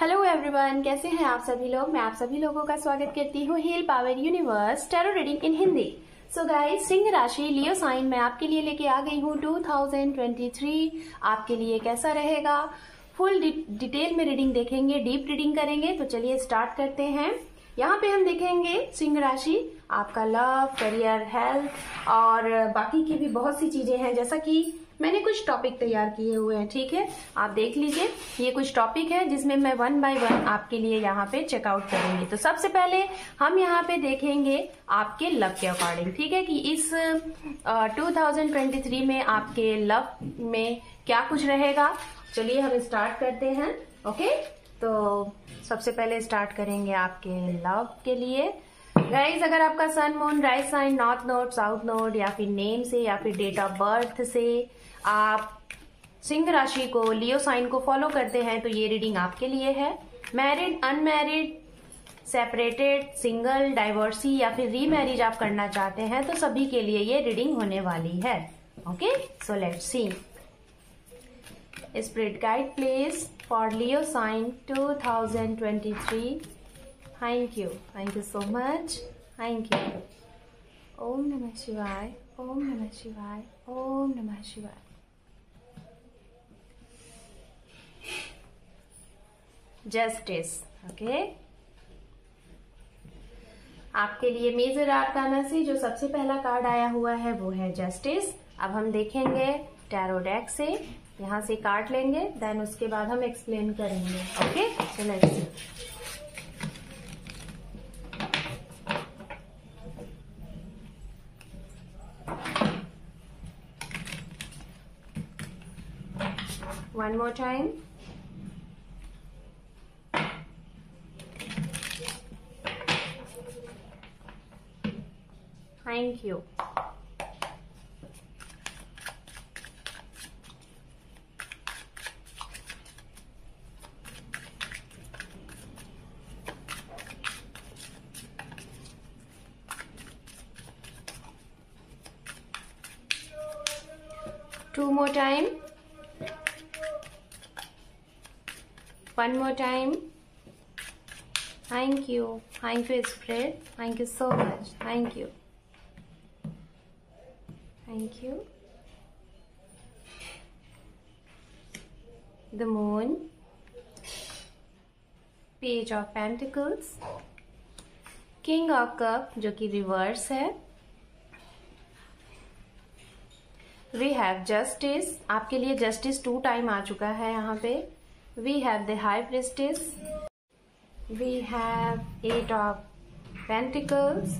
Hello everyone, कैसे हैं आप सभी लोग। मैं आप सभी लोगों का स्वागत करती हूँ heal power universe tarot reading in Hindi. So guys, सिंह राशि लियो साइन में आपके लिए लेके आ गई हूँ 2023 आपके लिए कैसा रहेगा। फुल डिटेल में रीडिंग देखेंगे, डीप रीडिंग करेंगे। तो चलिए स्टार्ट करते हैं। यहाँ पे हम देखेंगे सिंह राशि, आपका लव, करियर, हेल्थ और बाकी की भी बहुत सी चीजें हैं। जैसा कि मैंने कुछ टॉपिक तैयार किए हुए हैं, ठीक है, आप देख लीजिए। ये कुछ टॉपिक है जिसमें मैं 1 बाय 1 आपके लिए यहाँ पे चेकआउट करूंगी। तो सबसे पहले हम यहाँ पे देखेंगे आपके लव के अकॉर्डिंग, ठीक है, कि इस 2023 में आपके लव में क्या कुछ रहेगा। चलिए हम स्टार्ट करते हैं। ओके, तो सबसे पहले स्टार्ट करेंगे आपके लव के लिए। गाइस, अगर आपका sun, moon, rise sign, north node, south node या फिर नेम से या फिर डेट ऑफ बर्थ से आप सिंह राशि को, लियो साइन को फॉलो करते हैं तो ये रीडिंग आपके लिए है। Married, unmarried, separated, single, divorcee या फिर रीमैरिज आप करना चाहते हैं तो सभी के लिए ये रीडिंग होने वाली है। Okay, so let's see. Spirit guide please for Leo sign 2023। Thank you so much, thank you. Om नमः शिवाय, ओम नमः शिवाय, ओम नमः शिवाय। जस्टिस, ओके, आपके लिए मेजर आर्काना से जो सबसे पहला कार्ड आया हुआ है वो है जस्टिस। अब हम देखेंगे टैरो डेक से, यहाँ से कार्ड लेंगे, देन उसके बाद हम एक्सप्लेन करेंगे। Okay, so let's C. One more time. Thank you. Two more time. One more time. Thank you Spirit, thank you so much, thank you. The moon, page of pentacles, king of cup जो कि reverse है, we have justice, आपके लिए justice 2 time आ चुका है यहाँ पे। We have the high priestess, we have 8 of pentacles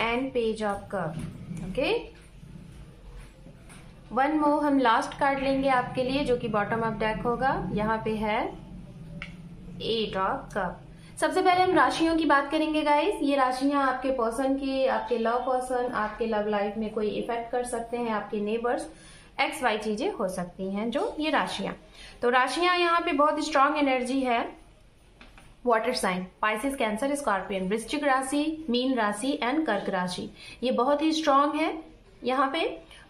and page of cup. Okay, one more हम लास्ट कार्ड लेंगे आपके लिए जो कि बॉटम ऑफ डेक होगा। यहाँ पे है 8 ऑफ कप। सबसे पहले हम राशियों की बात करेंगे गाइस। ये राशियां आपके पर्सन की, आपके लव पर्सन, आपके लव लाइफ में कोई इफेक्ट कर सकते हैं, आपके नेबर्स, XY चीजें हो सकती हैं जो ये राशियां। तो राशियां यहाँ पे बहुत स्ट्रांग एनर्जी है। Water sign, Pisces, cancer, scorpion, वृश्चिक राशि, मीन राशि एंड कर्क राशि, ये बहुत ही स्ट्रांग है यहाँ पे।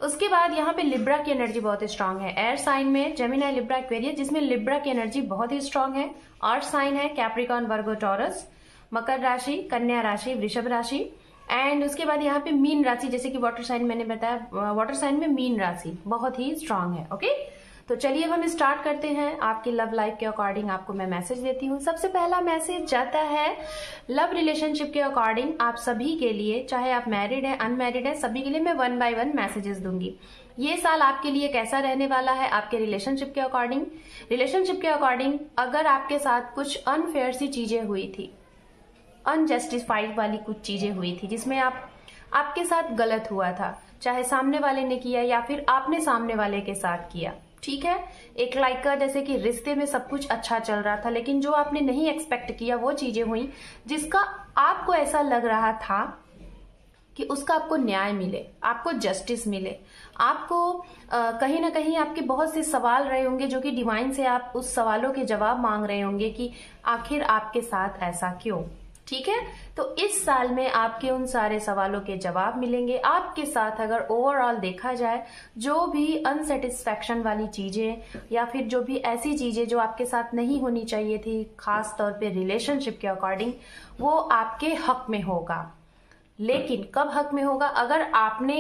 उसके बाद यहाँ पे लिब्रा की एनर्जी बहुत स्ट्रांग है। एयर साइन में जेमिनी, लिब्रा, एक्वेरियस, जिसमें लिब्रा की एनर्जी बहुत ही स्ट्रांग है। अर्थ साइन है कैप्रिकॉर्न, वर्गो, टॉरस, मकर राशि, कन्या राशि, वृषभ राशि एंड उसके बाद यहाँ पे मीन राशि, जैसे कि वाटर साइन मैंने बताया, वाटर साइन में मीन राशि बहुत ही स्ट्रांग है। ओके, तो चलिए अब हम स्टार्ट करते हैं। आपकी लव लाइफ के अकॉर्डिंग आपको मैं मैसेज देती हूँ। सबसे पहला मैसेज जाता है लव रिलेशनशिप के अकॉर्डिंग आप सभी के लिए, चाहे आप मैरिड है, अनमैरिड है, सभी के लिए मैं 1 बाय 1 मैसेजेस दूंगी। ये साल आपके लिए कैसा रहने वाला है आपके रिलेशनशिप के अकॉर्डिंग। रिलेशनशिप के अकॉर्डिंग अगर आपके साथ कुछ अनफेयर सी चीजें हुई थी, अनजस्टिफाइड वाली कुछ चीजें हुई थी जिसमें आपके साथ गलत हुआ था, चाहे सामने वाले ने किया या फिर आपने सामने वाले के साथ किया, ठीक है। एक लाइक जैसे कि रिश्ते में सब कुछ अच्छा चल रहा था लेकिन जो आपने नहीं एक्सपेक्ट किया वो चीजें हुई जिसका आपको ऐसा लग रहा था कि उसका आपको न्याय मिले, आपको जस्टिस मिले, आपको कहीं ना कहीं आपके बहुत से सवाल रहे होंगे जो कि डिवाइन से आप उस सवालों के जवाब मांग रहे होंगे कि आखिर आपके साथ ऐसा क्यों। ठीक है। तो इस साल में आपके उन सारे सवालों के जवाब मिलेंगे। आपके साथ अगर ओवरऑल देखा जाए, जो भी अनसेटिस्फैक्शन वाली चीजें या फिर जो भी ऐसी चीजें जो आपके साथ नहीं होनी चाहिए थी, खास तौर पे रिलेशनशिप के अकॉर्डिंग, वो आपके हक में होगा। लेकिन कब हक में होगा? अगर आपने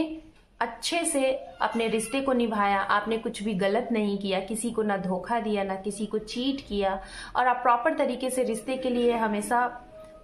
अच्छे से अपने रिश्ते को निभाया, आपने कुछ भी गलत नहीं किया, किसी को ना धोखा दिया, ना किसी को चीट किया, और आप प्रॉपर तरीके से रिश्ते के लिए हमेशा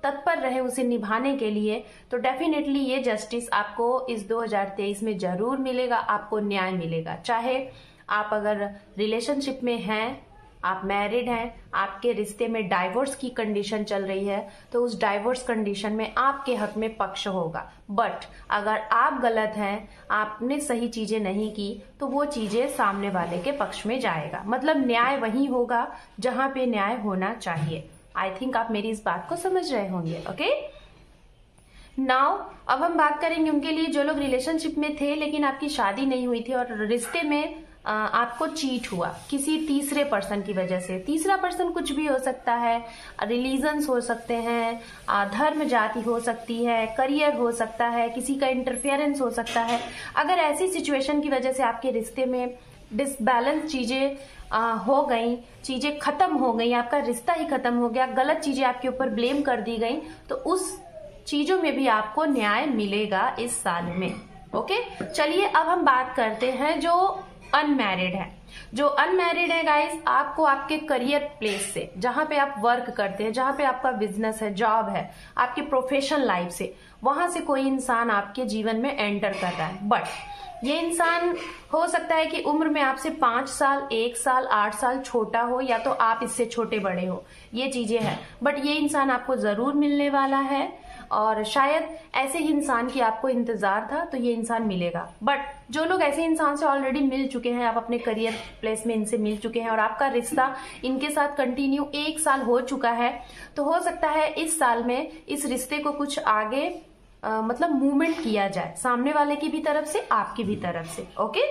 तत्पर रहे उसे निभाने के लिए, तो डेफिनेटली ये जस्टिस आपको इस 2023 में जरूर मिलेगा, आपको न्याय मिलेगा। चाहे आप अगर रिलेशनशिप में हैं, आप मैरिड हैं, आपके रिश्ते में डाइवोर्स की कंडीशन चल रही है, तो उस डाइवोर्स कंडीशन में आपके हक में पक्ष होगा। बट अगर आप गलत हैं, आपने सही चीजें नहीं की, तो वो चीजें सामने वाले के पक्ष में जाएगा। मतलब न्याय वहीं होगा जहां पे न्याय होना चाहिए। आई थिंक आप मेरी इस बात को समझ रहे होंगे। ओके, नाउ अब हम बात करेंगे उनके लिए जो लोग रिलेशनशिप में थे लेकिन आपकी शादी नहीं हुई थी और रिश्ते में आपको चीट हुआ किसी तीसरे पर्सन की वजह से। तीसरा पर्सन कुछ भी हो सकता है, रिलीजन्स हो सकते हैं, धर्म जाति हो सकती है, करियर हो सकता है, किसी का इंटरफेरेंस हो सकता है। अगर ऐसी सिचुएशन की वजह से आपके रिश्ते में डिसबैलेंस चीजें हो गई, चीजें खत्म हो गई, आपका रिश्ता ही खत्म हो गया, गलत चीजें आपके ऊपर ब्लेम कर दी गई, तो उस चीजों में भी आपको न्याय मिलेगा इस साल में। ओके, चलिए अब हम बात करते हैं जो अनमैरिड है। जो अनमैरिड है गाइस, आपको आपके करियर प्लेस से, जहां पे आप वर्क करते हैं, जहां पे आपका बिजनेस है, जॉब है, आपके प्रोफेशनल लाइफ से, वहां से कोई इंसान आपके जीवन में एंटर कर रहा है। बट ये इंसान हो सकता है कि उम्र में आपसे 5 साल, 1 साल, 8 साल छोटा हो, या तो आप इससे छोटे बड़े हो, ये चीजें हैं। बट ये इंसान आपको जरूर मिलने वाला है, और शायद ऐसे ही इंसान की आपको इंतजार था, तो ये इंसान मिलेगा। बट जो लोग ऐसे इंसान से ऑलरेडी मिल चुके हैं, आप अपने करियर प्लेस में इनसे मिल चुके हैं और आपका रिश्ता इनके साथ कंटिन्यू 1 साल हो चुका है, तो हो सकता है इस साल में इस रिश्ते को कुछ आगे मतलब मूवमेंट किया जाए, सामने वाले की भी तरफ से, आपकी भी तरफ से। ओके,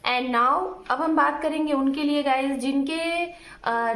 एंड नाउ अब हम बात करेंगे उनके लिए गाइस जिनके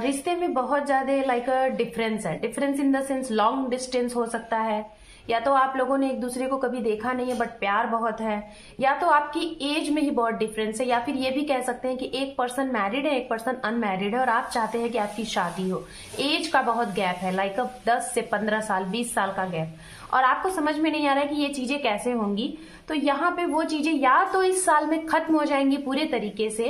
रिश्ते में बहुत ज्यादा लाइक डिफरेंस है। Difference in the sense long distance हो सकता है, या तो आप लोगों ने एक दूसरे को कभी देखा नहीं है बट प्यार बहुत है, या तो आपकी एज में ही बहुत डिफरेंस है, या फिर ये भी कह सकते हैं कि एक पर्सन मैरिड है, एक पर्सन अनमैरिड है, और आप चाहते हैं कि आपकी शादी हो। एज का बहुत गैप है, लाइक 10 से 15 साल, 20 साल का गैप, और आपको समझ में नहीं आ रहा है कि ये चीजें कैसे होंगी। तो यहाँ पे वो चीजें या तो इस साल में खत्म हो जाएंगी पूरे तरीके से,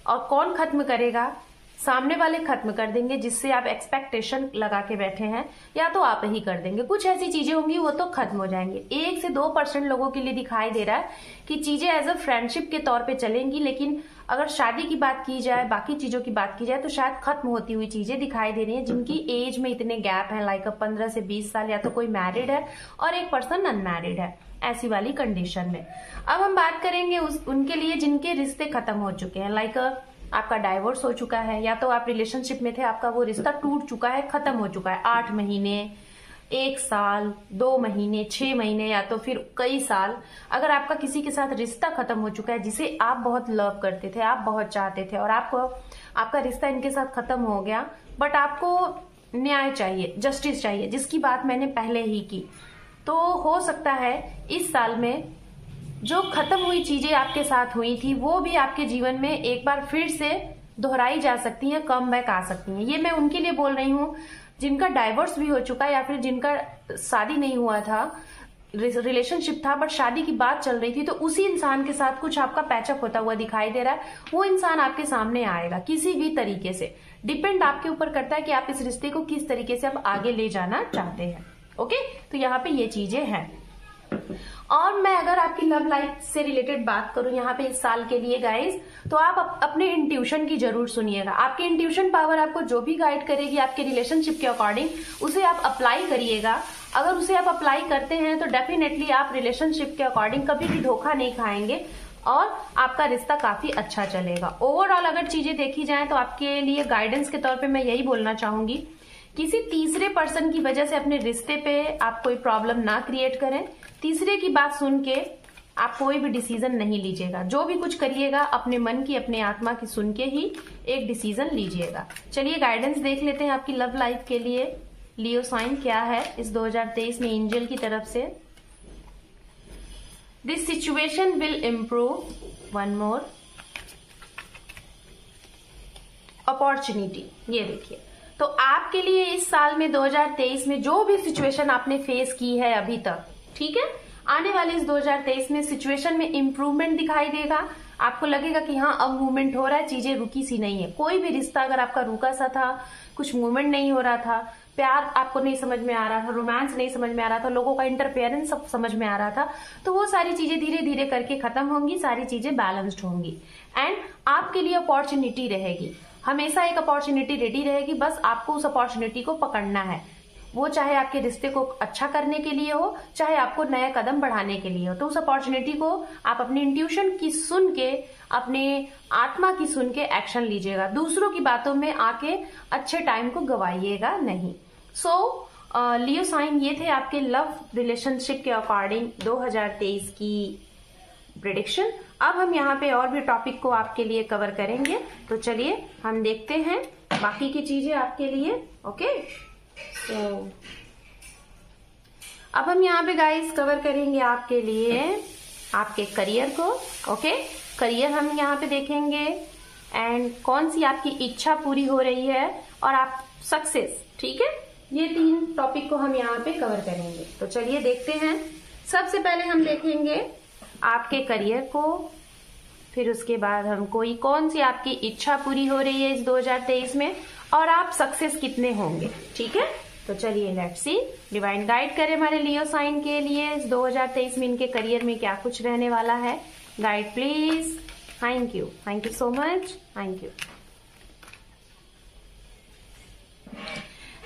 और कौन खत्म करेगा? सामने वाले खत्म कर देंगे जिससे आप एक्सपेक्टेशन लगा के बैठे हैं, या तो आप ही कर देंगे। कुछ ऐसी चीजें होंगी वो तो खत्म हो जाएंगे। 1 से 2% लोगों के लिए दिखाई दे रहा है कि चीजें एज अ फ्रेंडशिप के तौर पे चलेंगी, लेकिन अगर शादी की बात की जाए, बाकी चीजों की बात की जाए, तो शायद खत्म होती हुई चीजें दिखाई दे रही हैं जिनकी एज में इतने गैप है, लाइक 15 से 20 साल, या तो कोई मैरिड है और एक पर्सन अनमैरिड है, ऐसी वाली कंडीशन में। अब हम बात करेंगे उनके लिए जिनके रिश्ते खत्म हो चुके हैं, लाइक आपका डाइवोर्स हो चुका है, या तो आप रिलेशनशिप में थे, आपका वो रिश्ता टूट चुका है, खत्म हो चुका है, 8 महीने, 1 साल, 2 महीने, 6 महीने, या तो फिर कई साल। अगर आपका किसी के साथ रिश्ता खत्म हो चुका है जिसे आप बहुत लव करते थे, आप बहुत चाहते थे, और आपका रिश्ता इनके साथ खत्म हो गया, बट आपको न्याय चाहिए, जस्टिस चाहिए, जिसकी बात मैंने पहले ही की, तो हो सकता है इस साल में जो खत्म हुई चीजें आपके साथ हुई थी वो भी आपके जीवन में एक बार फिर से दोहराई जा सकती हैं, कम बैक आ सकती हैं। ये मैं उनके लिए बोल रही हूँ जिनका डाइवोर्स भी हो चुका है, या फिर जिनका शादी नहीं हुआ था, रिलेशनशिप था बट शादी की बात चल रही थी, तो उसी इंसान के साथ कुछ आपका पैचअप होता हुआ दिखाई दे रहा है। वो इंसान आपके सामने आएगा किसी भी तरीके से, डिपेंड आपके ऊपर करता है कि आप इस रिश्ते को किस तरीके से आप आगे ले जाना चाहते हैं। ओके, तो यहाँ पे ये चीजें हैं। और मैं अगर आपकी लव लाइफ से रिलेटेड बात करूं यहाँ पे इस साल के लिए गाइस, तो आप अपने इंट्यूशन की जरूर सुनिएगा। आपकी इंट्यूशन पावर आपको जो भी गाइड करेगी आपके रिलेशनशिप के अकॉर्डिंग, उसे आप अप्लाई करिएगा। अगर उसे आप अप्लाई करते हैं तो डेफिनेटली आप रिलेशनशिप के अकॉर्डिंग कभी भी धोखा नहीं खाएंगे और आपका रिश्ता काफी अच्छा चलेगा। ओवरऑल अगर चीजें देखी जाए तो आपके लिए गाइडेंस के तौर पे मैं यही बोलना चाहूंगी, किसी तीसरे पर्सन की वजह से अपने रिश्ते पे आप कोई प्रॉब्लम ना क्रिएट करें। तीसरे की बात सुन के आप कोई भी डिसीजन नहीं लीजिएगा। जो भी कुछ करिएगा अपने मन की, अपने आत्मा की सुन के ही एक डिसीजन लीजिएगा। चलिए गाइडेंस देख लेते हैं आपकी लव लाइफ के लिए। लियो साइन क्या है इस 2023 में एंजल की तरफ से। This situation will improve, one more opportunity. ये देखिए, तो आपके लिए इस साल में 2023 में जो भी सिचुएशन आपने फेस की है अभी तक, ठीक है, आने वाले इस 2023 में सिचुएशन में इम्प्रूवमेंट दिखाई देगा। आपको लगेगा कि हाँ अब मूवमेंट हो रहा है, चीजें रुकी सी नहीं है। कोई भी रिश्ता अगर आपका रुका सा था, कुछ मूवमेंट नहीं हो रहा था, प्यार आपको नहीं समझ में आ रहा था, रोमांस नहीं समझ में आ रहा था, लोगों का इंटरफेरेंस सब समझ में आ रहा था, तो वो सारी चीजें धीरे धीरे करके खत्म होंगी, सारी चीजें बैलेंस्ड होंगी एंड आपके लिए अपॉर्चुनिटी रहेगी। हमेशा एक अपॉर्चुनिटी रेडी रहेगी, बस आपको उस अपॉर्चुनिटी को पकड़ना है। वो चाहे आपके रिश्ते को अच्छा करने के लिए हो, चाहे आपको नया कदम बढ़ाने के लिए हो। तो उस अपॉर्चुनिटी को आप अपनी इंट्यूशन की सुन के, अपने आत्मा की सुन के एक्शन लीजिएगा। दूसरों की बातों में आके अच्छे टाइम को गवाइएगा नहीं। सो लियो साइन, ये थे आपके लव रिलेशनशिप के अकॉर्डिंग 2023 की प्रेडिक्शन। अब हम यहाँ पे और भी टॉपिक को आपके लिए कवर करेंगे, तो चलिए हम देखते हैं बाकी की चीजें आपके लिए। ओके, तो अब हम यहाँ पे गाइस कवर करेंगे आपके लिए आपके करियर को। ओके, करियर हम यहाँ पे देखेंगे एंड कौन सी आपकी इच्छा पूरी हो रही है और आप सक्सेस, ठीक है, ये 3 टॉपिक को हम यहाँ पे कवर करेंगे। तो चलिए देखते हैं। सबसे पहले हम देखेंगे आपके करियर को, फिर उसके बाद हम कोई कौन सी आपकी इच्छा पूरी हो रही है इस 2023 में और आप सक्सेस कितने होंगे, ठीक है। तो चलिए लेट्स सी, डिवाइन गाइड करे हमारे लियो साइन के लिए इस 2023 में इनके करियर में क्या कुछ रहने वाला है। Guide please. Thank you so much, thank you.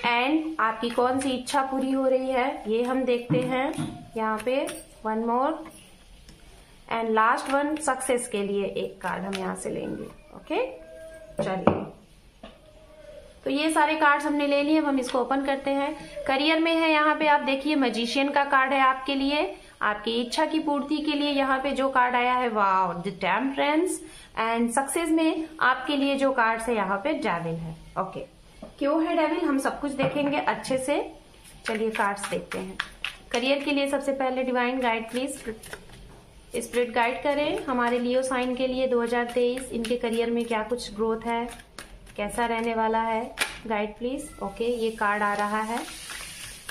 And आपकी कौन सी इच्छा पूरी हो रही है ये हम देखते हैं यहाँ पे। One more and last one, success के लिए एक कार्ड हम यहाँ से लेंगे। ओके, चलिए, तो ये सारे कार्ड्स हमने ले लिए, अब हम इसको ओपन करते हैं। करियर में है यहाँ पे आप देखिए मैजिशियन का कार्ड है आपके लिए, आपकी इच्छा की पूर्ति के लिए यहाँ पे जो कार्ड आया है wow the temperance. And success में आपके लिए जो कार्ड है यहाँ पे डेविल है। ओके, क्यों है डेविल हम सब कुछ देखेंगे अच्छे से। चलिए कार्ड्स देखते हैं। करियर के लिए सबसे पहले divine guide please, spirit guide करें हमारे लियो साइन के लिए 2023 इनके करियर में क्या कुछ ग्रोथ है, कैसा रहने वाला है। Guide please. ओके, ये कार्ड आ रहा है,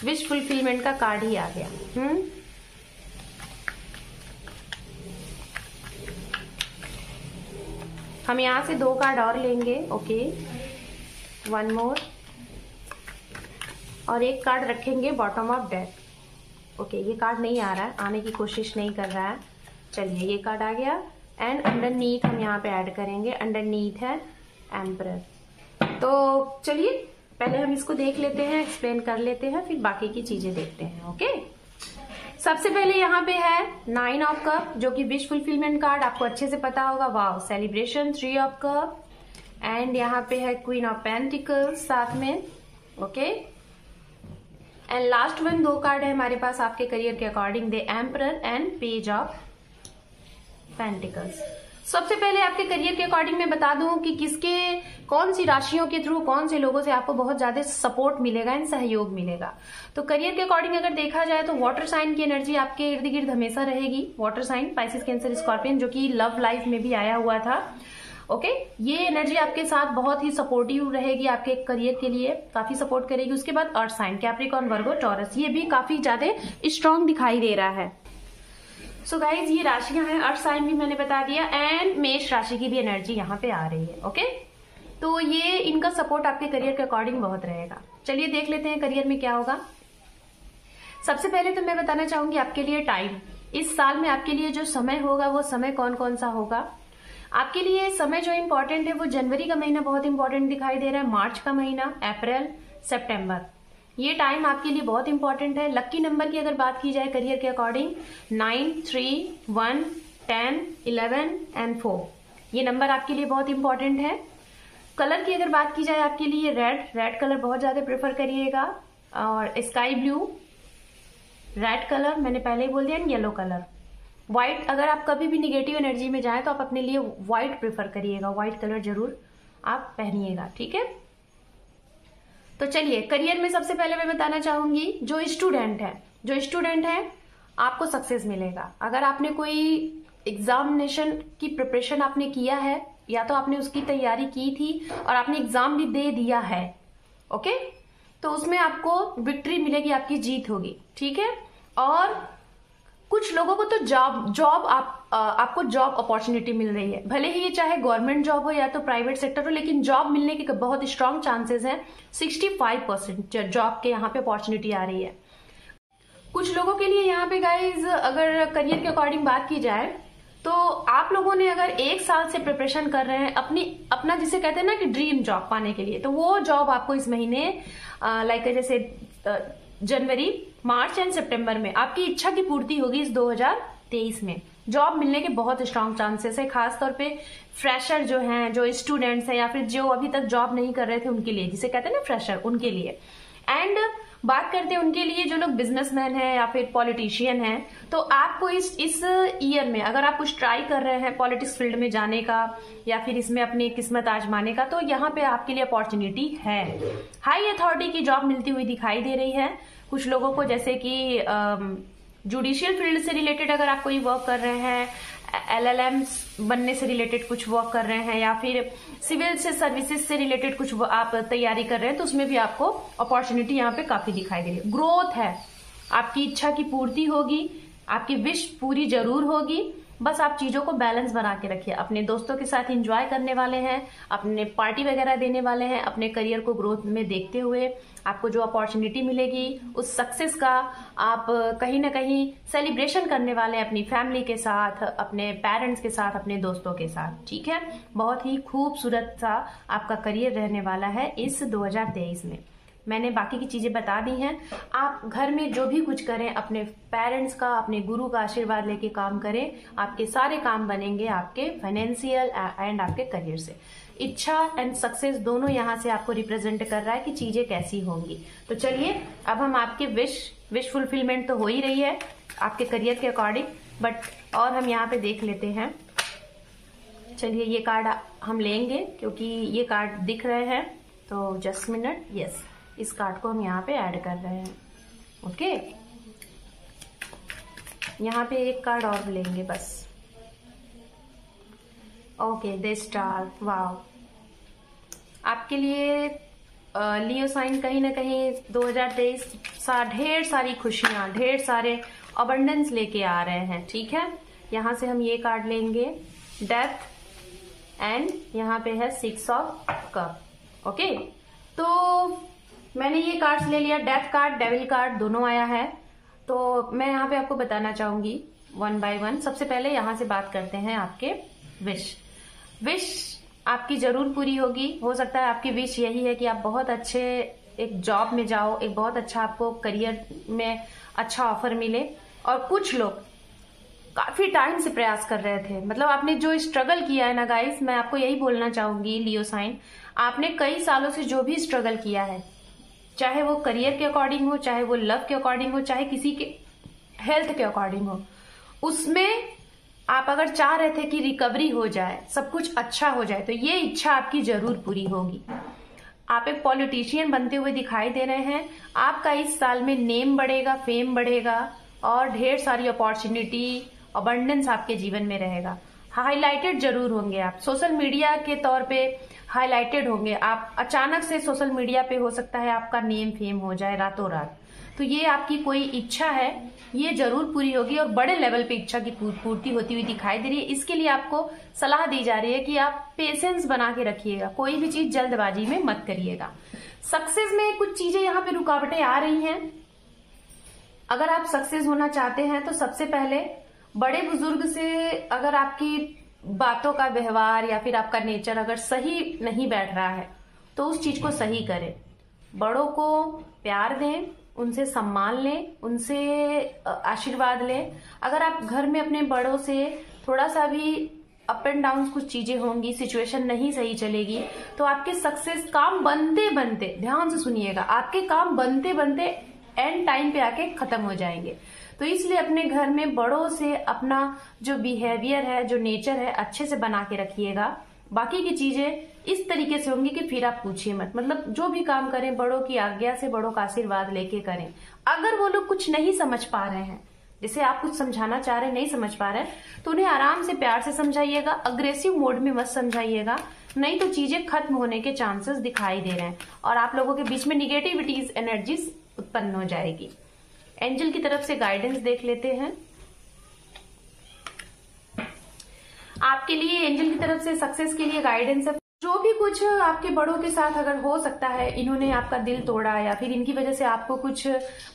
विश फुलफिलमेंट का कार्ड ही आ गया। हम यहां से 2 कार्ड और लेंगे। ओके, वन मोर, और एक कार्ड रखेंगे बॉटम ऑफ डेक। ओके, ये कार्ड नहीं आ रहा है, आने की कोशिश नहीं कर रहा है। चलिए, ये कार्ड आ गया एंड अंडरनीथ हम यहाँ पे ऐड करेंगे, अंडरनीथ है एम्परर। तो चलिए पहले हम इसको देख लेते हैं, एक्सप्लेन कर लेते हैं, फिर बाकी की चीजें देखते हैं। ओके, सबसे पहले यहाँ पे है 9 ऑफ कप जो कि विश फुलफिलमेंट कार्ड, आपको अच्छे से पता होगा। Wow, celebration 3 of cup and यहाँ पे है क्वीन ऑफ पेंटिकल्स साथ में। Okay, and last one 2 card है हमारे पास आपके करियर के according, the emperor and page of pentacles. सबसे पहले आपके करियर के अकॉर्डिंग मैं बता दूं कि किसके कौन सी राशियों के थ्रू कौन से लोगों से आपको बहुत ज्यादा सपोर्ट मिलेगा एंड सहयोग मिलेगा। तो करियर के अकॉर्डिंग अगर देखा जाए तो वाटर साइन की एनर्जी आपके इर्द गिर्द हमेशा रहेगी। Water sign Pisces, cancer, scorpion जो कि लव लाइफ में भी आया हुआ था। ओके, ये एनर्जी आपके साथ बहुत ही सपोर्टिव रहेगी, आपके करियर के लिए काफी सपोर्ट करेगी। उसके बाद अर्थ साइन कैप्रिकॉर्न, वर्गो, टॉरस, ये भी काफी ज्यादा स्ट्रांग दिखाई दे रहा है। सो गाइज, ये राशियां हैं, अर्थ साइन भी मैंने बता दिया एंड मेष राशि की भी एनर्जी यहाँ पे आ रही है। ओके, तो ये इनका सपोर्ट आपके करियर के अकॉर्डिंग बहुत रहेगा। चलिए देख लेते हैं करियर में क्या होगा। सबसे पहले तो मैं बताना चाहूंगी आपके लिए टाइम, इस साल में आपके लिए जो समय होगा वो समय कौन कौन सा होगा। आपके लिए समय जो इम्पोर्टेंट है वो जनवरी का महीना बहुत इंपॉर्टेंट दिखाई दे रहा है, मार्च का महीना, अप्रैल, सितंबर, ये टाइम आपके लिए बहुत इंपॉर्टेंट है। लक्की नंबर की अगर बात की जाए करियर के अकॉर्डिंग 9, 3, 1, 10, 11 एंड 4, ये नंबर आपके लिए बहुत इंपॉर्टेंट है। कलर की अगर बात की जाए आपके लिए रेड कलर बहुत ज्यादा प्रेफर करिएगा, और स्काई ब्लू, रेड कलर मैंने पहले ही बोल दिया, येलो कलर। व्हाइट, अगर आप कभी भी निगेटिव एनर्जी में जाए तो आप अपने लिए व्हाइट प्रेफर करिएगा, व्हाइट कलर जरूर आप पहनिएगा, ठीक है। तो चलिए, करियर में सबसे पहले मैं बताना चाहूंगी, जो स्टूडेंट है आपको सक्सेस मिलेगा। अगर आपने कोई एग्जामिनेशन की प्रिपरेशन आपने किया है, या तो आपने उसकी तैयारी की थी और आपने एग्जाम भी दे दिया है, ओके, तो उसमें आपको विक्ट्री मिलेगी, आपकी जीत होगी, ठीक है। और कुछ लोगों को तो जॉब आपको जॉब अपॉर्चुनिटी मिल रही है, भले ही ये चाहे गवर्नमेंट जॉब हो या तो प्राइवेट सेक्टर हो, लेकिन जॉब मिलने के बहुत स्ट्रांग चांसेस हैं। 65% जॉब के यहाँ पे अपॉर्चुनिटी आ रही है। कुछ लोगों के लिए यहाँ पे गाइज, अगर करियर के अकॉर्डिंग बात की जाए, तो आप लोगों ने अगर 1 साल से प्रिपरेशन कर रहे हैं अपना जिसे कहते हैं ना कि ड्रीम जॉब पाने के लिए, तो वो जॉब आपको इस महीने लाइक जैसे जनवरी, मार्च एंड सितंबर में आपकी इच्छा की पूर्ति होगी। इस 2023 में जॉब मिलने के बहुत स्ट्रांग चांसेस है, खासतौर पे फ्रेशर जो हैं, जो स्टूडेंट्स हैं, या फिर जो अभी तक जॉब नहीं कर रहे थे उनके लिए, जिसे कहते हैं ना फ्रेशर, उनके लिए। एंड बात करते हैं उनके लिए जो लोग बिजनेसमैन हैं या फिर पॉलिटिशियन हैं, तो आपको इस ईयर में अगर आप कुछ ट्राई कर रहे हैं पॉलिटिक्स फील्ड में जाने का या फिर इसमें अपनी किस्मत आजमाने का, तो यहाँ पे आपके लिए अपॉर्चुनिटी है। हाई अथॉरिटी की जॉब मिलती हुई दिखाई दे रही है कुछ लोगों को, जैसे कि जुडिशियल फील्ड से रिलेटेड अगर आप कोई वर्क कर रहे हैं, LLMs बनने से रिलेटेड कुछ वर्क कर रहे हैं, या फिर सिविल से सर्विसेज से रिलेटेड कुछ आप तैयारी कर रहे हैं, तो उसमें भी आपको अपॉर्चुनिटी यहाँ पे काफी दिखाई दे रही है। ग्रोथ है, आपकी इच्छा की पूर्ति होगी, आपकी विश पूरी जरूर होगी। बस आप चीजों को बैलेंस बना के रखिए। अपने दोस्तों के साथ एंजॉय करने वाले हैं, अपने पार्टी वगैरह देने वाले हैं, अपने करियर को ग्रोथ में देखते हुए आपको जो अपॉर्चुनिटी मिलेगी उस सक्सेस का आप कहीं ना कहीं सेलिब्रेशन करने वाले हैं अपनी फैमिली के साथ, अपने पेरेंट्स के साथ, अपने दोस्तों के साथ, ठीक है। बहुत ही खूबसूरत सा आपका करियर रहने वाला है इस 2023 में। मैंने बाकी की चीजें बता दी हैं। आप घर में जो भी कुछ करें अपने पेरेंट्स का, अपने गुरु का आशीर्वाद लेके काम करें, आपके सारे काम बनेंगे आपके फाइनेंशियल एंड आपके करियर से। इच्छा एंड सक्सेस दोनों यहाँ से आपको रिप्रेजेंट कर रहा है कि चीजें कैसी होंगी। तो चलिए, अब हम आपके विश फुलफिलमेंट तो हो ही रही है आपके करियर के अकॉर्डिंग, बट और हम यहाँ पे देख लेते हैं। चलिए, ये कार्ड हम लेंगे क्योंकि ये कार्ड दिख रहे हैं, तो जस्ट मिनट। यस, इस कार्ड को हम यहाँ पे ऐड कर रहे हैं, ओके। यहाँ पे एक कार्ड और लेंगे बस, ओके। द स्टार, वाव। आपके लिए लियो साइन कहीं ना कहीं 2023 ढेर सारी खुशियां, ढेर सारे अबंडेंस लेके आ रहे हैं, ठीक है। यहाँ से हम ये कार्ड लेंगे, डेथ, एंड यहाँ पे है 6 ऑफ कप, ओके। तो मैंने ये कार्ड्स ले लिया, डेथ कार्ड, डेविल कार्ड दोनों आया है। तो मैं यहाँ पे आपको बताना चाहूंगी 1 by 1। सबसे पहले यहाँ से बात करते हैं आपके विश आपकी जरूर पूरी होगी। हो सकता है आपकी विश यही है कि आप बहुत अच्छे एक जॉब में जाओ, एक बहुत अच्छा आपको करियर में अच्छा ऑफर मिले। और कुछ लोग काफी टाइम से प्रयास कर रहे थे, मतलब आपने जो स्ट्रगल किया है ना गाइस, मैं आपको यही बोलना चाहूंगी लियो साइन, आपने कई सालों से जो भी स्ट्रगल किया है, चाहे वो करियर के अकॉर्डिंग हो, चाहे वो लव के अकॉर्डिंग हो, चाहे किसी के हेल्थ के अकॉर्डिंग हो, उसमें आप अगर चाह रहे थे कि रिकवरी हो जाए, सब कुछ अच्छा हो जाए, तो ये इच्छा आपकी जरूर पूरी होगी। आप एक पॉलिटिशियन बनते हुए दिखाई दे रहे हैं। आपका इस साल में नेम बढ़ेगा, फेम बढ़ेगा और ढेर सारी अपॉर्चुनिटी, अबंडेंस आपके जीवन में रहेगा। हाईलाइटेड जरूर होंगे आप, सोशल मीडिया के तौर पे हाईलाइटेड होंगे आप। अचानक से सोशल मीडिया पे हो सकता है आपका नेम फेम हो जाए रातों रात। तो ये आपकी कोई इच्छा है, ये जरूर पूरी होगी और बड़े लेवल पे इच्छा की पूर्ति होती हुई दिखाई दे रही है। इसके लिए आपको सलाह दी जा रही है कि आप पेशेंस बना के रखिएगा, कोई भी चीज जल्दबाजी में मत करिएगा। सक्सेस में कुछ चीजें यहाँ पे रुकावटें आ रही हैं। अगर आप सक्सेस होना चाहते हैं तो सबसे पहले बड़े बुजुर्ग से अगर आपकी बातों का व्यवहार या फिर आपका नेचर अगर सही नहीं बैठ रहा है तो उस चीज को सही करें। बड़ों को प्यार दें, उनसे सम्मान लें, उनसे आशीर्वाद लें। अगर आप घर में अपने बड़ों से थोड़ा सा भी अप एंड डाउन कुछ चीजें होंगी, सिचुएशन नहीं सही चलेगी, तो आपके सक्सेस काम बनते बनते, ध्यान से सुनिएगा, आपके काम बनते बनते एंड टाइम पे आके खत्म हो जाएंगे। तो इसलिए अपने घर में बड़ों से अपना जो बिहेवियर है, जो नेचर है, अच्छे से बना के रखिएगा। बाकी की चीजें इस तरीके से होंगे कि फिर आप पूछिए मत। मतलब जो भी काम करें बड़ों की आज्ञा से, बड़ों का आशीर्वाद लेके करें। अगर वो लोग कुछ नहीं समझ पा रहे हैं, जैसे आप कुछ समझाना चाह रहे हैं नहीं समझ पा रहे हैं, तो उन्हें आराम से प्यार से समझाइएगा, अग्रेसिव मोड में मत समझाइएगा, नहीं तो चीजें खत्म होने के चांसेस दिखाई दे रहे हैं और आप लोगों के बीच में निगेटिविटीज एनर्जीज उत्पन्न हो जाएगी। एंजल की तरफ से गाइडेंस देख लेते हैं। आपके लिए एंजल की तरफ से सक्सेस के लिए गाइडेंस है। जो भी कुछ आपके बड़ों के साथ अगर हो सकता है, इन्होंने आपका दिल तोड़ा या फिर इनकी वजह से आपको कुछ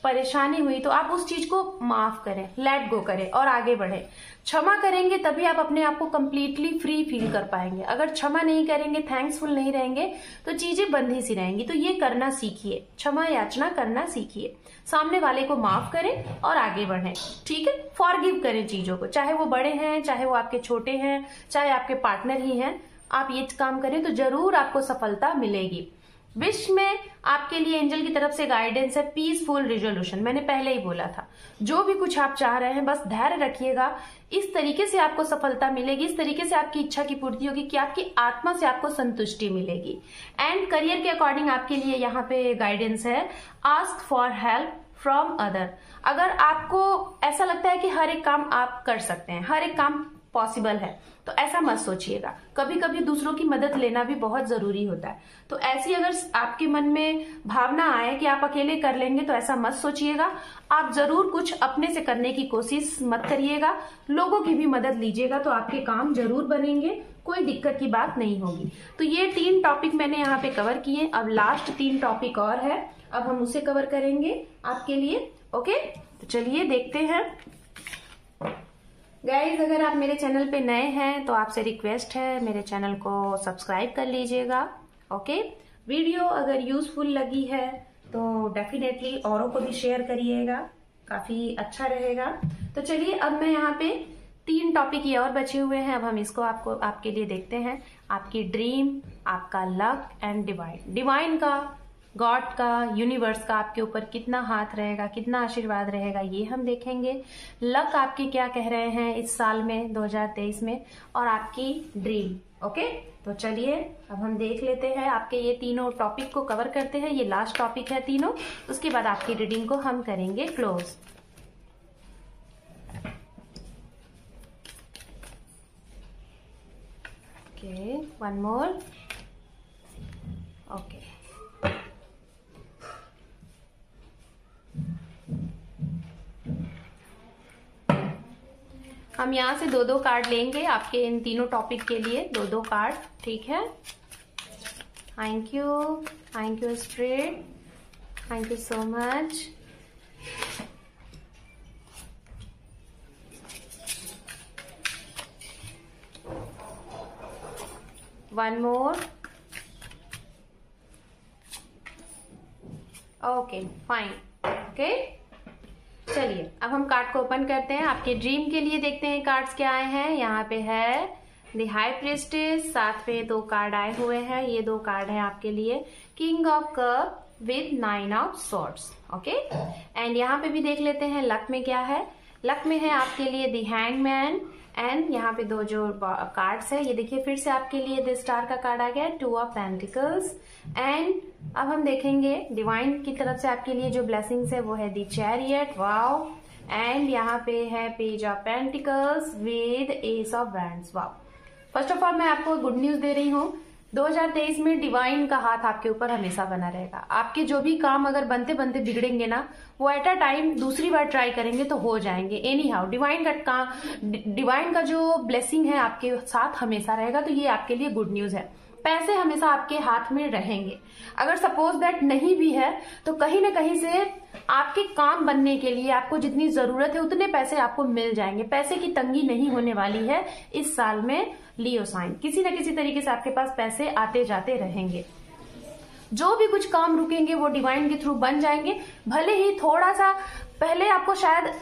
परेशानी हुई, तो आप उस चीज को माफ करें, लेट गो करें और आगे बढ़ें। क्षमा करेंगे तभी आप अपने आप को कंप्लीटली फ्री फील कर पाएंगे। अगर क्षमा नहीं करेंगे, थैंक्सफुल नहीं रहेंगे, तो चीजें बंधी सी रहेंगी। तो ये करना सीखिए, क्षमा याचना करना सीखिए, सामने वाले को माफ करें और आगे बढ़ें। ठीक है, फॉरगिव करें चीजों को, चाहे वो बड़े हैं, चाहे वो आपके छोटे हैं, चाहे आपके पार्टनर ही हैं। आप ये काम करें तो जरूर आपको सफलता मिलेगी। विश में आपके लिए एंजल की तरफ से गाइडेंस है पीसफुल रिजोल्यूशन। मैंने पहले ही बोला था, जो भी कुछ आप चाह रहे हैं बस धैर्य रखिएगा, इस तरीके से आपको सफलता मिलेगी, इस तरीके से आपकी इच्छा की पूर्ति होगी कि आपकी आत्मा से आपको संतुष्टि मिलेगी। एंड करियर के अकॉर्डिंग आपके लिए यहाँ पे गाइडेंस है ask for help from other. अगर आपको ऐसा लगता है कि हर एक काम आप कर सकते हैं, हर एक काम पॉसिबल है, तो ऐसा मत सोचिएगा। कभी कभी दूसरों की मदद लेना भी बहुत जरूरी होता है। तो ऐसी अगर आपके मन में भावना आए कि आप अकेले कर लेंगे, तो ऐसा मत सोचिएगा। आप जरूर कुछ अपने से करने की कोशिश मत करिएगा, लोगों की भी मदद लीजिएगा, तो आपके काम जरूर बनेंगे, कोई दिक्कत की बात नहीं होगी। तो ये 3 टॉपिक मैंने यहाँ पे कवर किए। अब लास्ट 3 टॉपिक और है, अब हम उसे कवर करेंगे आपके लिए। ओके, तो चलिए देखते हैं। गाइज, अगर आप मेरे चैनल पे नए हैं तो आपसे रिक्वेस्ट है मेरे चैनल को सब्सक्राइब कर लीजिएगा। ओके, वीडियो अगर यूजफुल लगी है तो डेफिनेटली औरों को भी शेयर करिएगा, काफी अच्छा रहेगा। तो चलिए, अब मैं यहाँ पे 3 टॉपिक ये और बचे हुए हैं, अब हम इसको आपके लिए देखते हैं। आपकी ड्रीम, आपका लक एंड डिवाइन। डिवाइन का, गॉड का, यूनिवर्स का आपके ऊपर कितना हाथ रहेगा, कितना आशीर्वाद रहेगा, ये हम देखेंगे। लक आपके क्या कह रहे हैं इस साल में 2023 में, और आपकी ड्रीम। ओके, तो चलिए अब हम देख लेते हैं। आपके ये तीनों टॉपिक को कवर करते हैं, ये लास्ट टॉपिक है तीनों, उसके बाद आपकी रीडिंग को हम करेंगे close. Okay, one more. Okay, हम यहाँ से 2-2 कार्ड लेंगे आपके इन तीनों टॉपिक के लिए, 2-2 कार्ड। ठीक है, thank you spirit, thank you so much. One more. Okay, fine. Okay, चलिए अब हम कार्ड को ओपन करते हैं। आपके ड्रीम के लिए देखते हैं कार्ड्स क्या आए हैं। यहाँ पे है द हाई प्रिस्टेस, साथ में 2 कार्ड आए हुए हैं। ये 2 कार्ड हैं आपके लिए, king of cup with 9 of swords. Okay, and यहाँ पे भी देख लेते हैं लक में क्या है। लक में है आपके लिए द हैंगमैन, एंड यहाँ पे 2 जो कार्ड्स है, ये देखिए फिर से आपके लिए द स्टार का कार्ड आ गया, 2 ऑफ पेंटिकल्स। एंड अब हम देखेंगे डिवाइन की तरफ से आपके लिए जो ब्लेसिंग्स है वो है द चैरियट, वाओ। एंड यहाँ पे है page of pentacles with S of wands, wow. First of all मैं आपको गुड न्यूज दे रही हूँ, 2023 में डिवाइन का हाथ आपके ऊपर हमेशा बना रहेगा। आपके जो भी काम अगर बनते बनते बिगड़ेंगे ना, वो एट अ टाइम दूसरी बार ट्राई करेंगे तो हो जाएंगे। एनी हाउ डिवाइन का जो ब्लेसिंग है आपके साथ हमेशा रहेगा, तो ये आपके लिए गुड न्यूज है। पैसे हमेशा आपके हाथ में रहेंगे। अगर सपोज दैट नहीं भी है तो कहीं ना कहीं से आपके काम बनने के लिए आपको जितनी जरूरत है उतने पैसे आपको मिल जाएंगे। पैसे की तंगी नहीं होने वाली है इस साल में लियो साइन। किसी न किसी तरीके से आपके पास पैसे आते जाते रहेंगे। जो भी कुछ काम रुकेंगे वो डिवाइन के थ्रू बन जाएंगे। भले ही थोड़ा सा पहले आपको शायद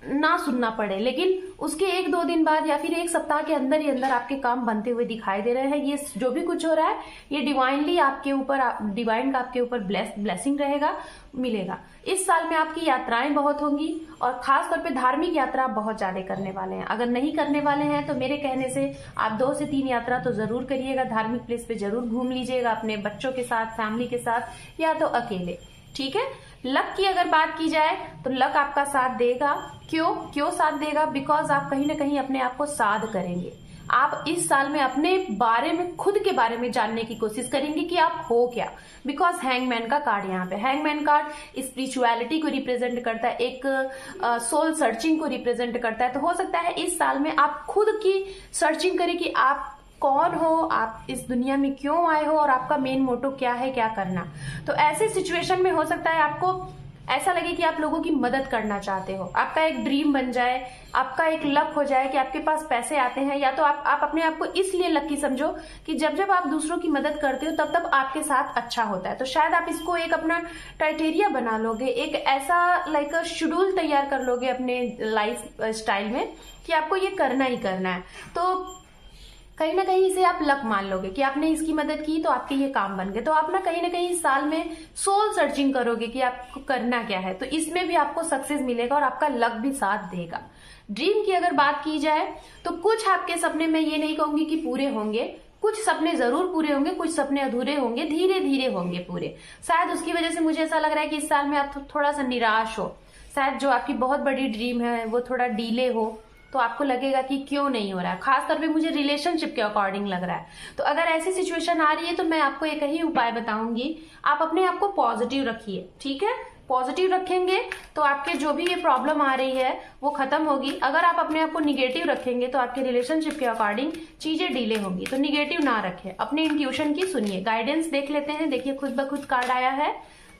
ना सुनना पड़े, लेकिन उसके 1-2 दिन बाद या फिर 1 सप्ताह के अंदर ही अंदर आपके काम बनते हुए दिखाई दे रहे हैं। ये जो भी कुछ हो रहा है ये डिवाइनली आपके ऊपर, डिवाइन का आपके ऊपर ब्लेसिंग रहेगा, मिलेगा। इस साल में आपकी यात्राएं बहुत होंगी और खास तौर पे धार्मिक यात्रा आप बहुत ज्यादा करने वाले हैं। अगर नहीं करने वाले हैं तो मेरे कहने से आप 2 से 3 यात्रा तो जरूर करिएगा, धार्मिक प्लेस पे जरूर घूम लीजिएगा अपने बच्चों के साथ, फैमिली के साथ या तो अकेले, ठीक है। लक की अगर बात की जाए तो लक आपका साथ देगा। क्यों साथ देगा? बिकॉज आप कहीं ना कहीं अपने आप को साध करेंगे। आप इस साल में अपने बारे में, खुद के बारे में जानने की कोशिश करेंगे कि आप हो क्या। बिकॉज हैंगमैन का कार्ड यहाँ पे, हैंगमैन कार्ड स्पिरिचुअलिटी को रिप्रेजेंट करता है, एक सोल सर्चिंग को रिप्रेजेंट करता है। तो हो सकता है इस साल में आप खुद की सर्चिंग करें कि आप कौन हो, आप इस दुनिया में क्यों आए हो और आपका मेन मोटो क्या है, क्या करना। तो ऐसे सिचुएशन में हो सकता है आपको ऐसा लगे कि आप लोगों की मदद करना चाहते हो, आपका एक ड्रीम बन जाए, आपका एक लक हो जाए कि आपके पास पैसे आते हैं। या तो आप अपने आप को इसलिए लकी समझो कि जब आप दूसरों की मदद करते हो तब आपके साथ अच्छा होता है। तो शायद आप इसको एक अपना क्राइटेरिया बना लोगे, एक ऐसा लाइक शेड्यूल तैयार कर लोगे अपने लाइफ स्टाइल में कि आपको ये करना ही करना है। तो कहीं ना कहीं इसे आप लक मान लोगे कि आपने इसकी मदद की तो आपके ये काम बन गए। तो आप ना कहीं इस साल में सोल सर्चिंग करोगे कि आपको करना क्या है। तो इसमें भी आपको सक्सेस मिलेगा और आपका लक भी साथ देगा। ड्रीम की अगर बात की जाए तो कुछ आपके सपने, मैं ये नहीं कहूंगी कि पूरे होंगे, कुछ सपने जरूर पूरे होंगे, कुछ सपने अधूरे होंगे, धीरे धीरे होंगे पूरे। शायद उसकी वजह से मुझे ऐसा लग रहा है कि इस साल में आप थोड़ा सा निराश हो, शायद जो आपकी बहुत बड़ी ड्रीम है वो थोड़ा डीले हो, तो आपको लगेगा कि क्यों नहीं हो रहा है। खासतौर पे मुझे रिलेशनशिप के अकॉर्डिंग लग रहा है। तो अगर ऐसी सिचुएशन आ रही है तो मैं आपको एक ही उपाय बताऊंगी, आप अपने आप को पॉजिटिव रखिए, ठीक है। पॉजिटिव रखेंगे तो आपके जो भी ये प्रॉब्लम आ रही है वो खत्म होगी। अगर आप अपने आप को निगेटिव रखेंगे तो आपके रिलेशनशिप के अकॉर्डिंग चीजें डिले होंगी। तो निगेटिव ना रखें, अपने इंट्यूशन की सुनिए। गाइडेंस देख लेते हैं, देखिए खुद ब खुद कार्ड आया है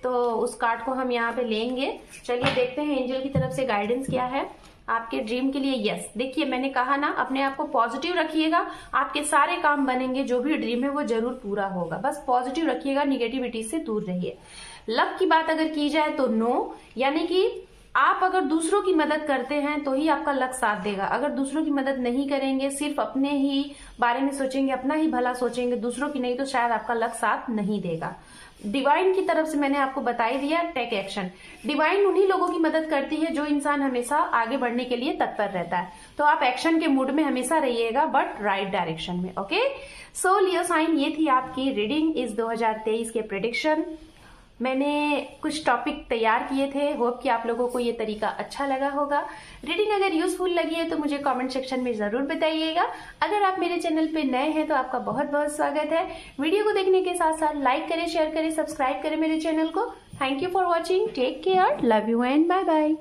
तो उस कार्ड को हम यहाँ पे लेंगे। चलिए देखते हैं एंजल की तरफ से गाइडेंस क्या है आपके ड्रीम के लिए। यस, देखिए मैंने कहा ना, अपने आप को पॉजिटिव रखिएगा, आपके सारे काम बनेंगे, जो भी ड्रीम है वो जरूर पूरा होगा। बस पॉजिटिव रखिएगा, निगेटिविटी से दूर रहिए। लक की बात अगर की जाए तो नो, यानी कि आप अगर दूसरों की मदद करते हैं तो ही आपका लक साथ देगा। अगर दूसरों की मदद नहीं करेंगे, सिर्फ अपने ही बारे में सोचेंगे, अपना ही भला सोचेंगे, दूसरों की नहीं, तो शायद आपका लक साथ नहीं देगा। डिवाइन की तरफ से मैंने आपको बता ही दिया, टेक एक्शन। डिवाइन उन्हीं लोगों की मदद करती है जो इंसान हमेशा आगे बढ़ने के लिए तत्पर रहता है। तो आप एक्शन के मूड में हमेशा रहिएगा, बट राइट डायरेक्शन में। ओके, सो लियो साइन, ये थी आपकी रीडिंग इस 2023 के प्रेडिक्शन। मैंने कुछ टॉपिक तैयार किए थे, होप कि आप लोगों को ये तरीका अच्छा लगा होगा। रीडिंग अगर यूजफुल लगी है तो मुझे कमेंट सेक्शन में जरूर बताइएगा। अगर आप मेरे चैनल पे नए हैं तो आपका बहुत बहुत स्वागत है। वीडियो को देखने के साथ साथ लाइक करें, शेयर करें, सब्सक्राइब करें मेरे चैनल को। Thank you for watching, take care, love you and bye bye.